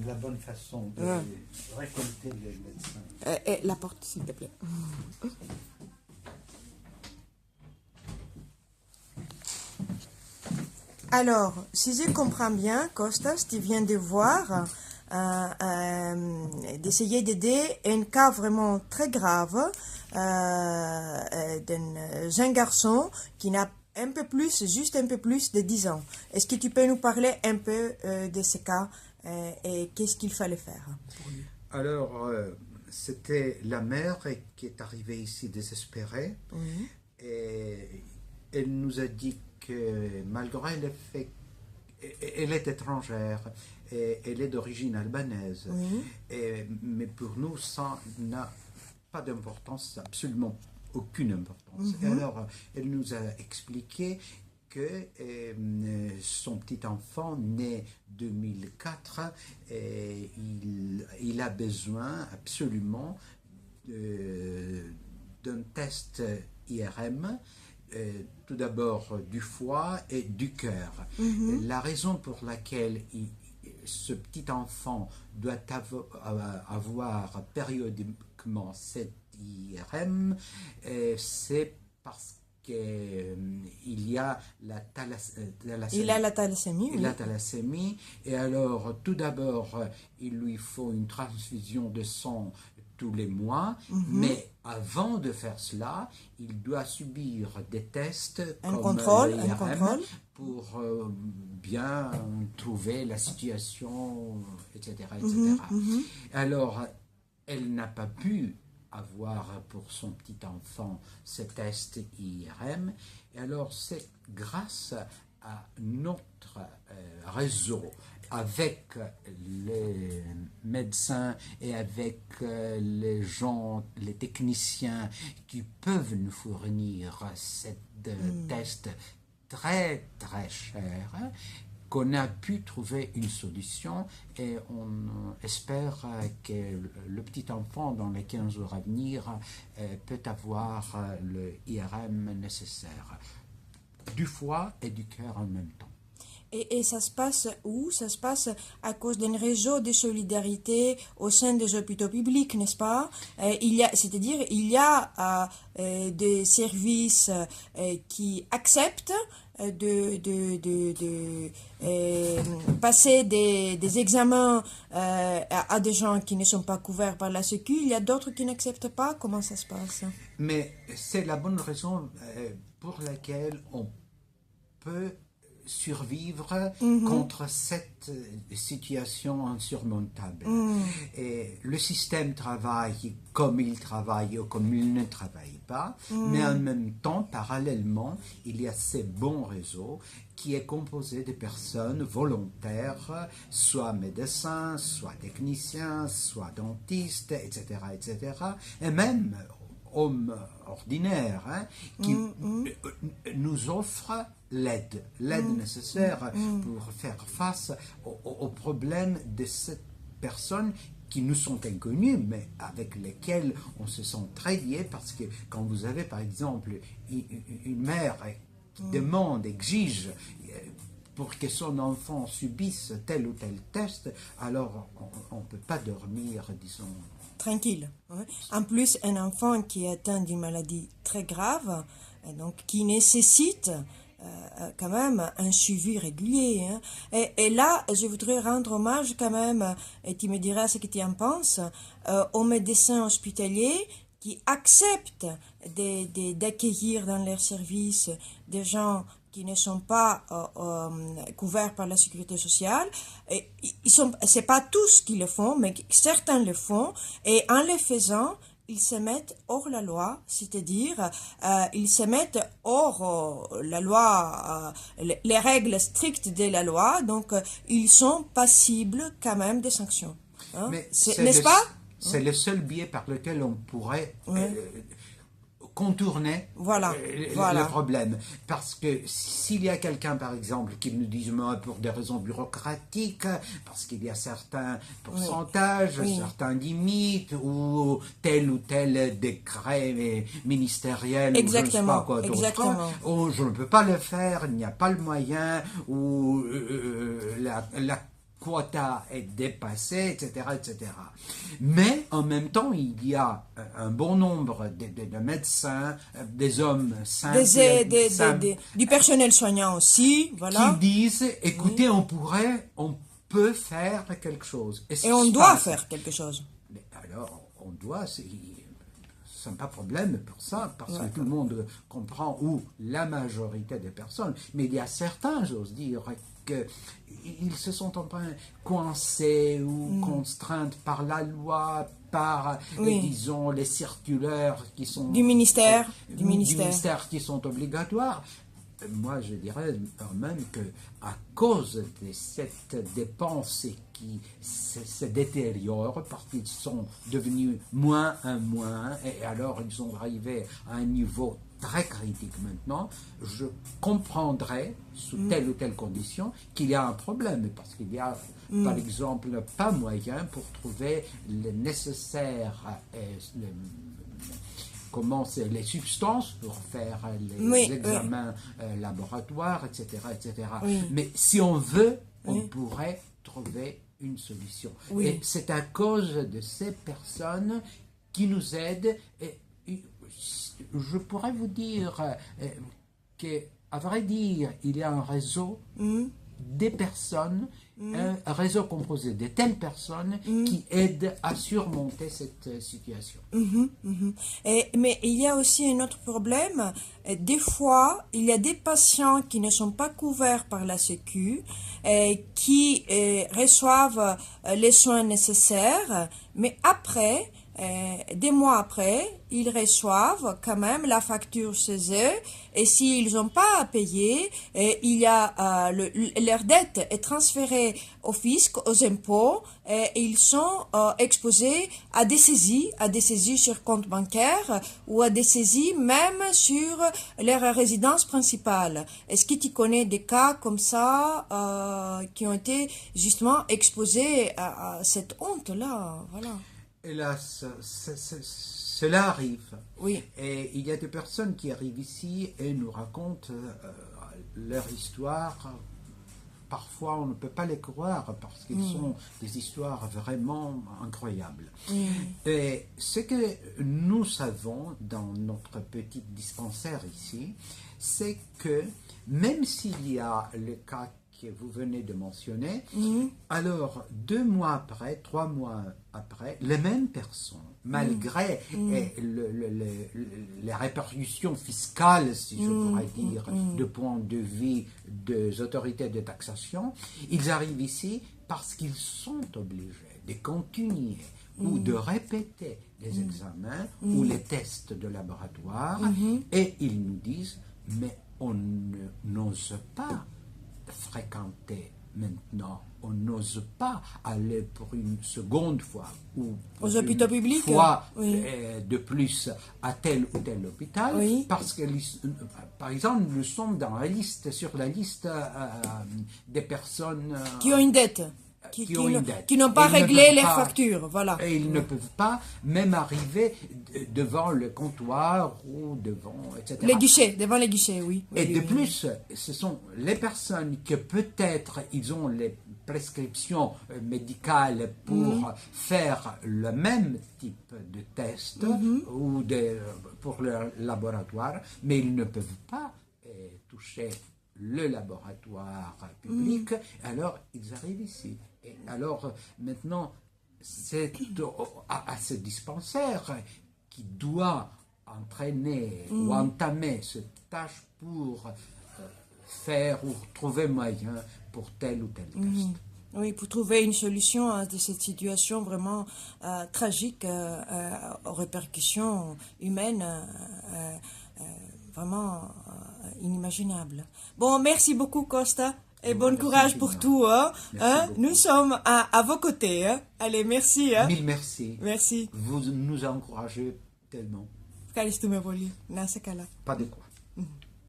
La bonne façon de récolter les médecins. Et la porte, s'il te plaît. Alors, si je comprends bien, Costas, tu viens de voir, d'essayer d'aider un cas vraiment très grave d'un jeune garçon qui n'a un peu plus, juste un peu plus de 10 ans. Est-ce que tu peux nous parler un peu de ce cas et qu'est-ce qu'il fallait faire pour lui? Alors, c'était la mère qui est arrivée ici désespérée. Oui. Et elle nous a dit que malgré le fait qu'elle est étrangère et elle est d'origine albanaise, Oui. mais pour nous, ça n'a pas d'importance, absolument aucune importance. Et alors, elle nous a expliqué que son petit enfant, né 2004, il a besoin absolument d'un test IRM, tout d'abord du foie et du cœur. La raison pour laquelle ce petit enfant doit avoir périodiquement cet IRM, c'est parce qu'il y a la thalassémie. Il a la thalassémie, oui. La thalassémie. Et alors, tout d'abord, il lui faut une transfusion de sang tous les mois, mais avant de faire cela, il doit subir des tests Un comme contrôle, le un IRM contrôle. pour bien trouver la situation, etc. Alors, elle n'a pas pu avoir pour son petit enfant ce test IRM, et alors c'est grâce à notre réseau avec les médecins et avec les gens, les techniciens qui peuvent nous fournir cette test très très cher, qu'on a pu trouver une solution, et on espère que le petit enfant dans les 15 jours à venir peut avoir le IRM nécessaire, du foie et du cœur en même temps. Et ça se passe où? Ça se passe à cause d'un réseau de solidarité au sein des hôpitaux publics, n'est-ce pas? C'est-à-dire, il y a des services qui acceptent de passer des examens à des gens qui ne sont pas couverts par la Sécu. Il y a d'autres qui n'acceptent pas. Comment ça se passe? Mais c'est la bonne raison pour laquelle on peut survivre contre cette situation insurmontable. Et le système travaille comme il travaille ou comme il ne travaille pas, mais en même temps, parallèlement, il y a ces bons réseaux qui est composé de personnes volontaires, soit médecins, soit techniciens, soit dentistes, etc., etc., et même hommes ordinaires qui nous offrent l'aide nécessaire pour faire face aux problèmes de ces personnes qui nous sont inconnues, mais avec lesquelles on se sent très lié, parce que quand vous avez par exemple une mère qui demande, exige pour que son enfant subisse tel ou tel test, alors on ne peut pas dormir, disons. Tranquille. Ouais. En plus, un enfant qui est atteint d'une maladie très grave, donc qui nécessite quand même un suivi régulier. Hein. Et là, je voudrais rendre hommage quand même, et tu me diras ce que tu en penses, aux médecins hospitaliers qui acceptent d'accueillir dans leurs services des gens qui ne sont pas couverts par la sécurité sociale. C'est pas tous qui le font, mais certains le font, et en le faisant, ils se mettent hors la loi, c'est-à-dire ils se mettent hors la loi, les règles strictes de la loi, donc ils sont passibles quand même des sanctions. Hein? N'est-ce pas? C'est le seul biais par lequel on pourrait contourner le problème. Parce que s'il y a quelqu'un, par exemple, qui nous dise pour des raisons bureaucratiques, parce qu'il y a certains pourcentages, certaines limites, ou tel décret ministériel, ou je ne sais pas quoi d'autre, ou je ne peux pas le faire, il n'y a pas le moyen, ou la quota est dépassé, etc., etc. Mais en même temps, il y a un bon nombre de médecins, des hommes simples, du personnel soignant aussi, voilà. qui disent, écoutez, on peut faire quelque chose. Et on doit faire quelque chose. Mais alors, on doit, c'est pas problème pour ça, parce que tout le monde comprend, ou la majorité des personnes, mais il y a certains, j'ose dire, qu'ils se sont un peu coincés ou contraints par la loi, par, disons, les circulaires qui sont... Du ministère qui sont obligatoires. Moi, je dirais même qu'à cause de cette dépense qui se détériore, parce qu'ils sont devenus moins, et alors ils sont arrivés à un niveau très critique maintenant, je comprendrais, sous telle ou telle condition, qu'il y a un problème, parce qu'il y a, par exemple, pas moyen pour trouver le nécessaire... comment c'est les substances pour faire les examens laboratoires, etc., etc. Mais si on veut, on pourrait trouver une solution. Et c'est à cause de ces personnes qui nous aident. Et je pourrais vous dire qu'à vrai dire, il y a un réseau des personnes, un réseau composé de telles personnes qui aident à surmonter cette situation. Mais il y a aussi un autre problème. Des fois, il y a des patients qui ne sont pas couverts par la Sécu, qui reçoivent les soins nécessaires, mais après, des mois après, ils reçoivent quand même la facture chez eux, et s'ils n'ont pas à payer, il y a leur dette est transférée au fisc, aux impôts, et ils sont exposés à des saisies sur compte bancaire ou à des saisies même sur leur résidence principale. Est-ce que tu connais des cas comme ça qui ont été justement exposés à cette honte-là? Voilà. Hélas, cela arrive. Oui. Et il y a des personnes qui arrivent ici et nous racontent leur histoire. Parfois, on ne peut pas les croire parce qu'ils sont des histoires vraiment incroyables. Et ce que nous savons dans notre petit dispensaire ici, c'est que même s'il y a le cas que vous venez de mentionner, alors 2 mois après, 3 mois après, les mêmes personnes, malgré les répercussions fiscales, si je pourrais dire, de point de vue des autorités de taxation, ils arrivent ici parce qu'ils sont obligés de continuer ou de répéter les examens ou les tests de laboratoire, et ils nous disent, mais on n'ose pas fréquenter maintenant, on n'ose pas aller pour une seconde fois ou aux hôpitaux publics, fois de plus à tel ou tel hôpital, parce que, par exemple, nous sommes sur la liste des personnes qui ont une dette. Qui n'ont pas réglé leurs factures, voilà. Et ils ne peuvent pas même arriver devant le comptoir ou devant, etc. Devant les guichets, oui. Et de plus, ce sont les personnes que peut-être ils ont les prescriptions médicales pour faire le même type de test ou pour le laboratoire, mais ils ne peuvent pas toucher le laboratoire public, alors ils arrivent ici. Et alors maintenant, c'est à ce dispensaire qui doit entraîner ou entamer cette tâche pour faire ou trouver moyen pour tel ou tel test. Oui, pour trouver une solution à cette situation vraiment tragique, aux répercussions humaines vraiment inimaginables. Bon, merci beaucoup Costa et bon courage pour tout. Nous sommes à vos côtés. Allez, merci. Mille merci. Merci. Vous nous encouragez tellement. Caliste me voler. Nasa kala. Pas de quoi.